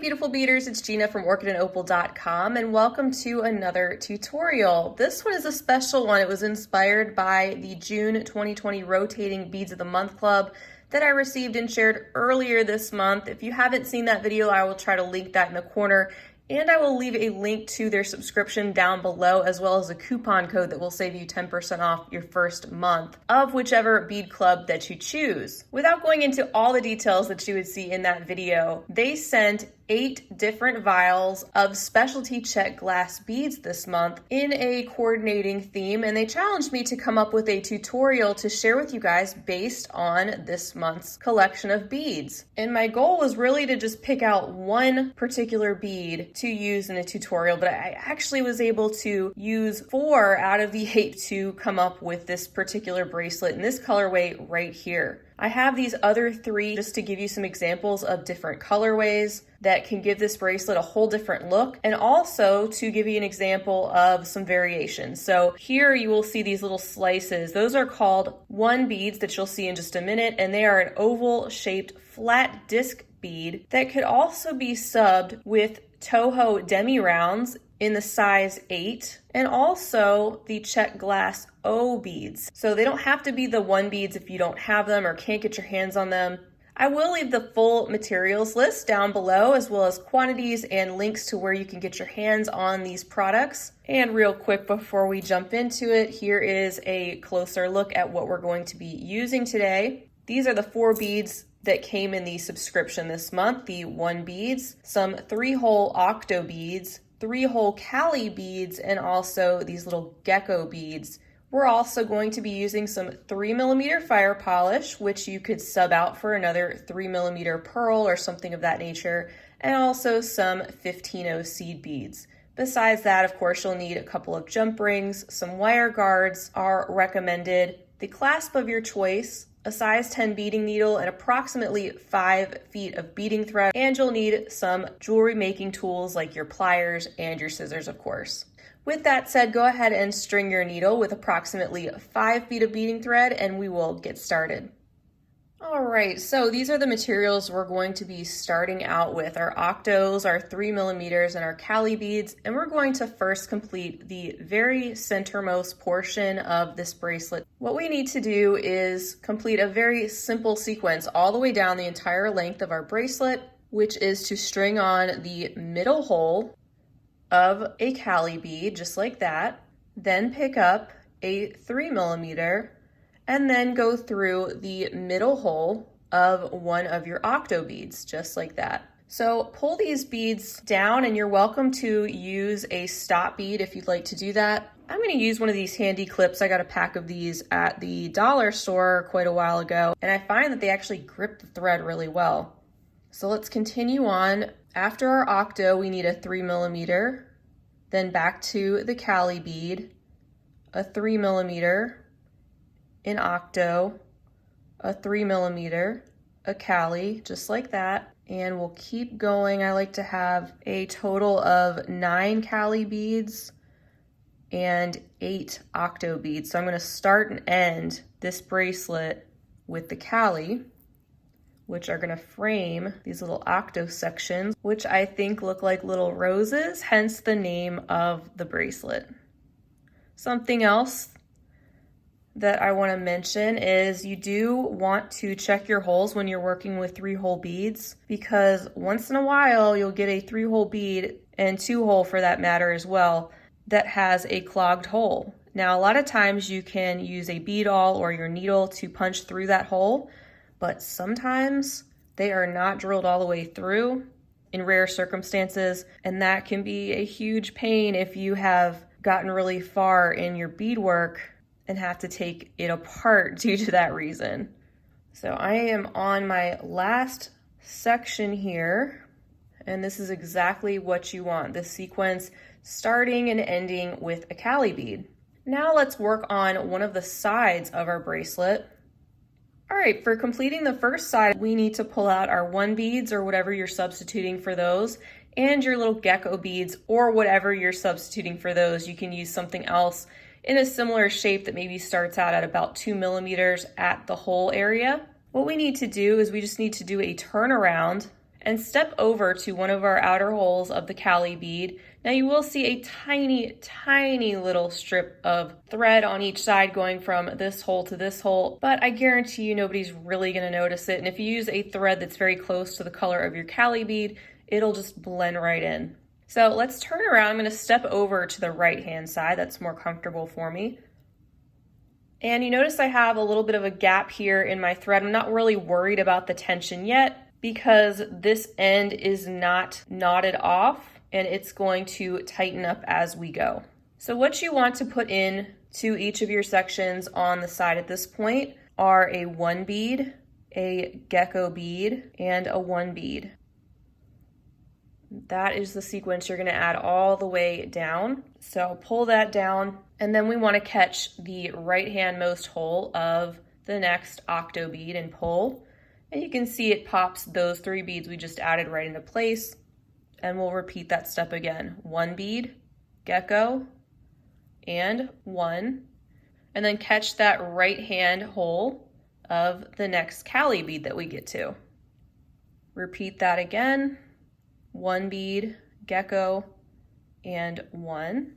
beautiful beaders, it's Gina from orchidandopal.com and welcome to another tutorial. This one is a special one. It was inspired by the June 2020 Rotating Beads of the Month Club that I received and shared earlier this month. If you haven't seen that video, I will try to link that in the corner, and I will leave a link to their subscription down below, as well as a coupon code that will save you 10% off your first month of whichever bead club that you choose. Without going into all the details that you would see in that video, they sent 8 different vials of specialty check glass beads this month in a coordinating theme, and they challenged me to come up with a tutorial to share with you guys based on this month's collection of beads. And my goal was really to just pick out one particular bead to use in a tutorial, but I actually was able to use 4 out of the 8 to come up with this particular bracelet in this colorway right here. I have these other 3 just to give you some examples of different colorways that can give this bracelet a whole different look, and also to give you an example of some variations. So here you will see these little slices. Those are called 1 beads that you'll see in just a minute, and they are an oval shaped flat disc bead that could also be subbed with Toho demi rounds in the size 8, and also the check glass O beads. So they don't have to be the 1 beads if you don't have them or can't get your hands on them. I will leave the full materials list down below, as well as quantities and links to where you can get your hands on these products. And real quick before we jump into it, here is a closer look at what we're going to be using today. These are the 4 beads that came in the subscription this month, the 1 beads, some 3-hole octo beads, 3-hole Cali beads, and also these little gecko beads. We're also going to be using some 3mm fire polish, which you could sub out for another 3mm pearl or something of that nature, and also some 15-0 seed beads. Besides that, of course, you'll need a couple of jump rings, some wire guards are recommended, the clasp of your choice, a size 10 beading needle, and approximately 5 feet of beading thread, and you'll need some jewelry making tools like your pliers and your scissors, of course. With that said, go ahead and string your needle with approximately 5 feet of beading thread, and we will get started. All right, so these are the materials we're going to be starting out with: our octos, our 3mm, and our Cali beads. And we're going to first complete the very centermost portion of this bracelet. What we need to do is complete a very simple sequence all the way down the entire length of our bracelet, which is to string on the middle hole of a Cali bead, just like that, then pick up a 3mm, and then go through the middle hole of one of your octo beads, just like that. So pull these beads down, and you're welcome to use a stop bead if you'd like to do that. I'm going to use one of these handy clips. I got a pack of these at the dollar store quite a while ago, and I find that they actually grip the thread really well. So let's continue on. After our octo, we need a 3mm, then back to the Cali bead, a 3mm, an octo, a 3mm, a Cali, just like that, and we'll keep going. I like to have a total of 9 Cali beads and 8 octo beads. So I'm going to start and end this bracelet with the Cali, which are going to frame these little octo sections, which I think look like little roses, hence the name of the bracelet. Something else that I want to mention is you do want to check your holes when you're working with 3-hole beads, because once in a while you'll get a 3-hole bead, and 2-hole for that matter as well, that has a clogged hole. Now, a lot of times you can use a bead awl or your needle to punch through that hole, but sometimes they are not drilled all the way through in rare circumstances, and that can be a huge pain if you have gotten really far in your beadwork and have to take it apart due to that reason. So I am on my last section here, and this is exactly what you want, the sequence starting and ending with a Cali bead. Now let's work on one of the sides of our bracelet. All right, for completing the first side, we need to pull out our 1 beads or whatever you're substituting for those, and your little gecko beads or whatever you're substituting for those. You can use something else in a similar shape that maybe starts out at about 2mm at the hole area. What we need to do is we just need to do a turnaround and step over to one of our outer holes of the Cali bead. Now you will see a tiny, tiny little strip of thread on each side going from this hole to this hole, but I guarantee you nobody's really gonna notice it. And if you use a thread that's very close to the color of your Cali bead, it'll just blend right in. So let's turn around. I'm gonna step over to the right-hand side. That's more comfortable for me. And you notice I have a little bit of a gap here in my thread. I'm not really worried about the tension yet because this end is not knotted off and it's going to tighten up as we go. So what you want to put in to each of your sections on the side at this point are a 1 bead, a gecko bead, and a 1 bead. That is the sequence you're going to add all the way down. So pull that down, and then we want to catch the right-handmost hole of the next octo bead and pull. And you can see it pops those 3 beads we just added right into place. And we'll repeat that step again. 1 bead, gecko, and 1. And then catch that right-hand hole of the next Cali bead that we get to. Repeat that again. 1 bead, gecko, and 1.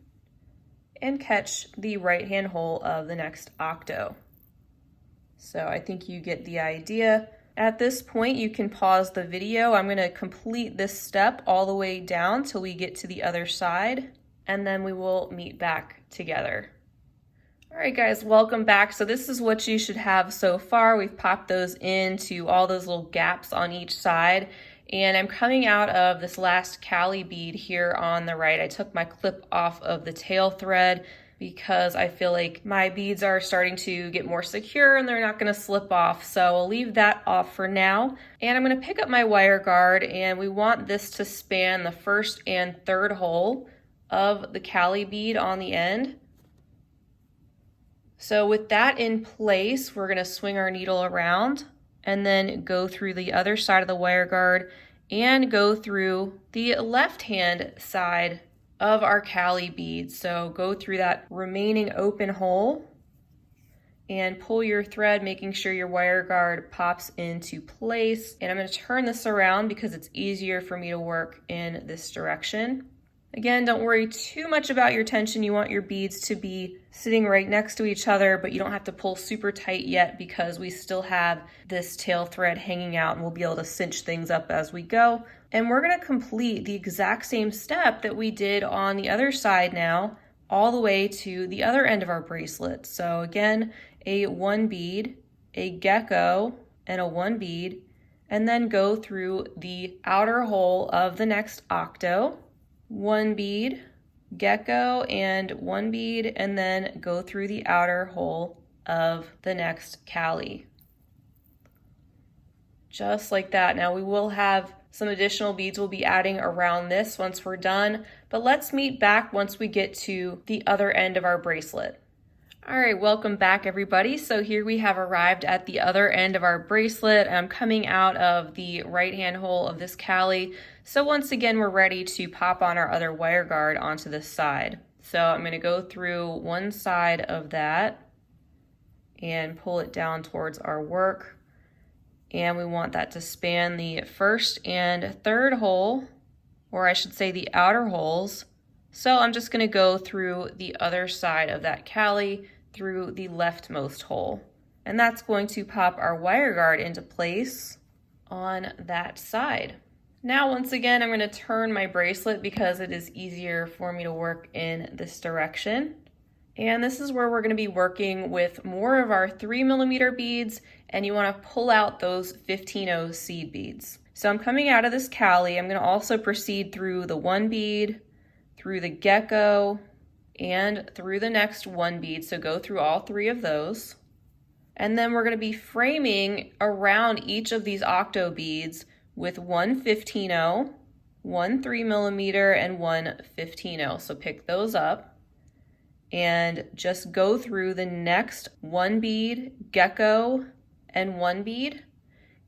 And catch the right-hand hole of the next octo. So I think you get the idea. At this point, you can pause the video. I'm going to complete this step all the way down till we get to the other side, and then we will meet back together. All right, guys, welcome back. So this is what you should have so far. We've popped those into all those little gaps on each side, and I'm coming out of this last Cali bead here on the right. I took my clip off of the tail thread because I feel like my beads are starting to get more secure and they're not going to slip off. So I'll leave that off for now. And I'm going to pick up my wire guard, and we want this to span the first and third hole of the Cali bead on the end. So with that in place, we're going to swing our needle around and then go through the other side of the wire guard and go through the left-hand side of our Cali bead. So go through that remaining open hole and pull your thread, making sure your wire guard pops into place. And I'm going to turn this around because it's easier for me to work in this direction. Again, don't worry too much about your tension. You want your beads to be sitting right next to each other, but you don't have to pull super tight yet because we still have this tail thread hanging out, and we'll be able to cinch things up as we go. And we're going to complete the exact same step that we did on the other side now, all the way to the other end of our bracelet. So again, a 1 bead, a gecko, and a 1 bead, and then go through the outer hole of the next octo. 1 bead, gecko, and 1 bead, and then go through the outer hole of the next Cali. Just like that. Now we will have some additional beads we'll be adding around this once we're done, but let's meet back once we get to the other end of our bracelet. All right, welcome back everybody. So here we have arrived at the other end of our bracelet. I'm coming out of the right-hand hole of this Cali. So once again, we're ready to pop on our other wire guard onto this side. So I'm gonna go through one side of that and pull it down towards our work. And we want that to span the first and third hole, or I should say the outer holes. So I'm just gonna go through the other side of that Cali through the leftmost hole. And that's going to pop our wire guard into place on that side. Now, once again, I'm going to turn my bracelet because it is easier for me to work in this direction. And this is where we're going to be working with more of our 3mm beads, and you want to pull out those 15-0 seed beads. So I'm coming out of this Cali. I'm going to also proceed through the 1 bead, through the gecko, and through the next 1 bead. So go through all 3 of those. And then we're going to be framing around each of these octo beads with 1 15-0, 1 3mm, and 1 15-0. So pick those up and just go through the next 1 bead, gecko, and 1 bead.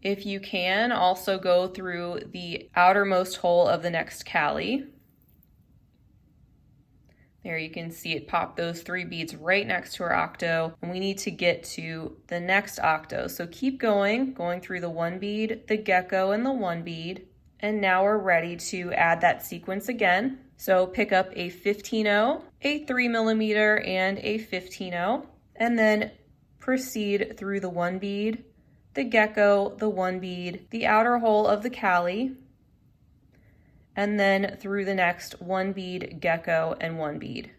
If you can, also go through the outermost hole of the next Cali. There you can see it pop those 3 beads right next to our octo, and we need to get to the next octo. So keep going through the 1 bead, the gecko, and the 1 bead, And now we're ready to add that sequence again. So pick up a 15-0, a 3mm, and a 15-0, and then proceed through the one bead, the gecko, the one bead, the outer hole of the Cali, and then through the next one bead, gecko, and one bead.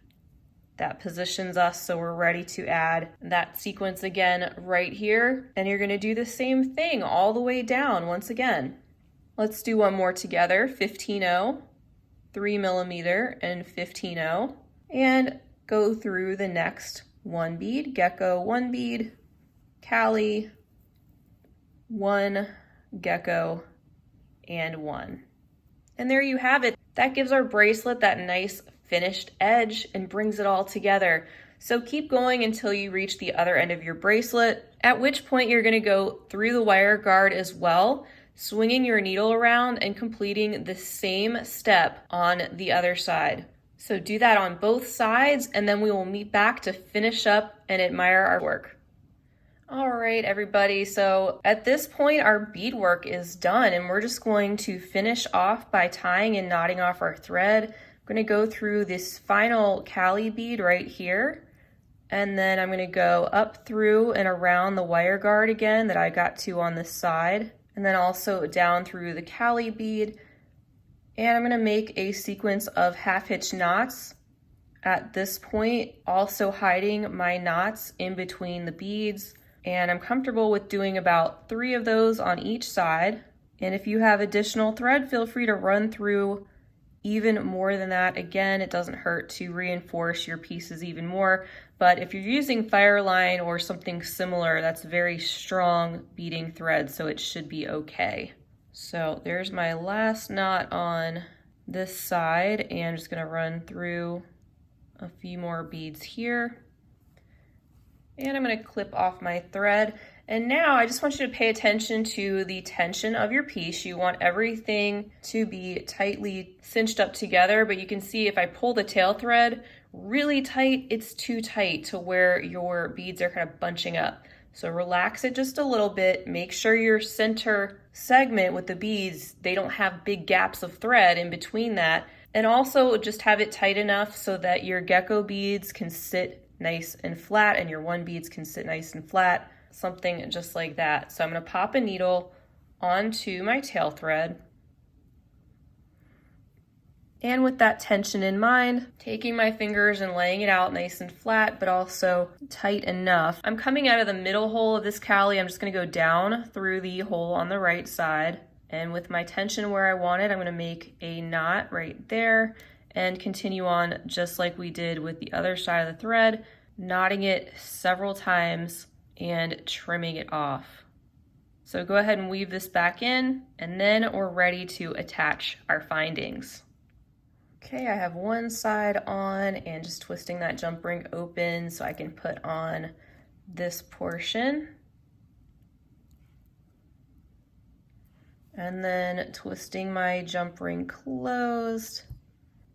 That positions us so we're ready to add that sequence again right here. And you're gonna do the same thing all the way down once again. Let's do one more together, 15-0, 3mm, and 15-0, and go through the next one bead, gecko, one bead, Cali, one, gecko, and one. And there you have it. That gives our bracelet that nice finished edge and brings it all together. So keep going until you reach the other end of your bracelet, at which point you're gonna go through the wire guard as well, swinging your needle around and completing the same step on the other side. So do that on both sides, and then we will meet back to finish up and admire our work. All right, everybody, so at this point our beadwork is done, and we're just going to finish off by tying and knotting off our thread. I'm gonna go through this final Cali bead right here, and then I'm gonna go up through and around the wire guard again that I got to on this side, and then also down through the Cali bead. And I'm gonna make a sequence of half hitch knots at this point, also hiding my knots in between the beads. And I'm comfortable with doing about 3 of those on each side. And if you have additional thread, feel free to run through even more than that. Again, it doesn't hurt to reinforce your pieces even more. But if you're using Fireline or something similar, that's very strong beading thread, so it should be okay. So there's my last knot on this side, and I'm just gonna run through a few more beads here. And I'm gonna clip off my thread. And now I just want you to pay attention to the tension of your piece. You want everything to be tightly cinched up together, but you can see if I pull the tail thread really tight, it's too tight to where your beads are kind of bunching up. So relax it just a little bit. Make sure your center segment with the beads, they don't have big gaps of thread in between that. And also just have it tight enough so that your gecko beads can sit nice and flat and your one beads can sit nice and flat, something just like that. So I'm gonna pop a needle onto my tail thread. And with that tension in mind, taking my fingers and laying it out nice and flat, but also tight enough. I'm coming out of the middle hole of this Cali. I'm just gonna go down through the hole on the right side. And with my tension where I want it, I'm gonna make a knot right there and continue on just like we did with the other side of the thread, knotting it several times and trimming it off. So go ahead and weave this back in, and then we're ready to attach our findings. Okay, I have one side on and just twisting that jump ring open so I can put on this portion. And then twisting my jump ring closed.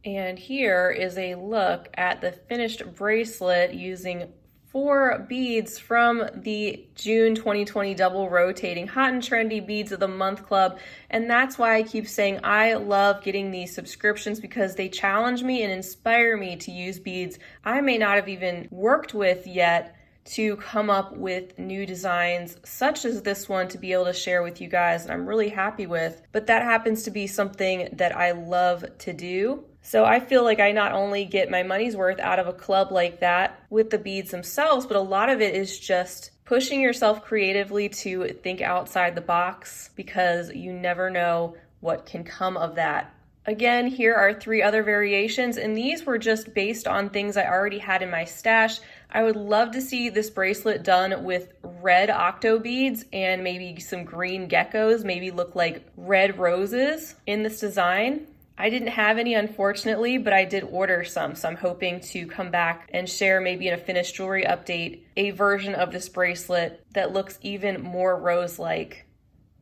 And here is a look at the finished bracelet using 4 beads from the June 2020 double rotating Hot and Trendy Beads of the Month Club. And that's why I keep saying I love getting these subscriptions, because they challenge me and inspire me to use beads I may not have even worked with yet, to come up with new designs such as this one to be able to share with you guys, and I'm really happy with. But that happens to be something that I love to do. So I feel like I not only get my money's worth out of a club like that with the beads themselves, but a lot of it is just pushing yourself creatively to think outside the box, because you never know what can come of that. Again, here are 3 other variations, and these were just based on things I already had in my stash. I would love to see this bracelet done with red octo beads and maybe some green geckos, maybe look like red roses in this design. I didn't have any, unfortunately, but I did order some, so I'm hoping to come back and share, maybe in a finished jewelry update, a version of this bracelet that looks even more rose-like.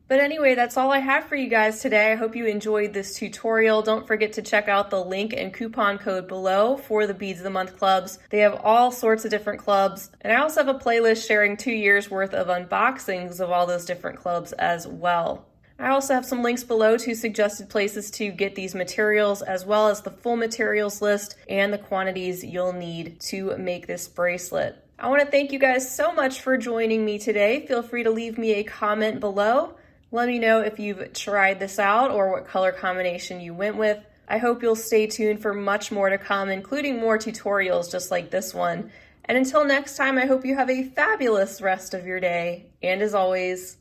But anyway, that's all I have for you guys today. I hope you enjoyed this tutorial. Don't forget to check out the link and coupon code below for the Beads of the Month clubs. They have all sorts of different clubs. And I also have a playlist sharing 2 years worth of unboxings of all those different clubs as well. I also have some links below to suggested places to get these materials, as well as the full materials list and the quantities you'll need to make this bracelet. I want to thank you guys so much for joining me today. Feel free to leave me a comment below. Let me know if you've tried this out or what color combination you went with. I hope you'll stay tuned for much more to come, including more tutorials just like this one. And until next time, I hope you have a fabulous rest of your day. And as always,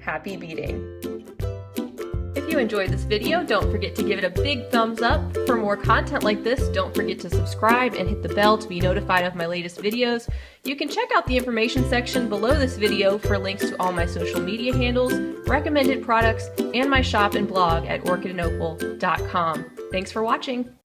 happy beading. If you enjoyed this video, don't forget to give it a big thumbs up. For more content like this, don't forget to subscribe and hit the bell to be notified of my latest videos. You can check out the information section below this video for links to all my social media handles, recommended products, and my shop and blog at orchidandopal.com. Thanks for watching.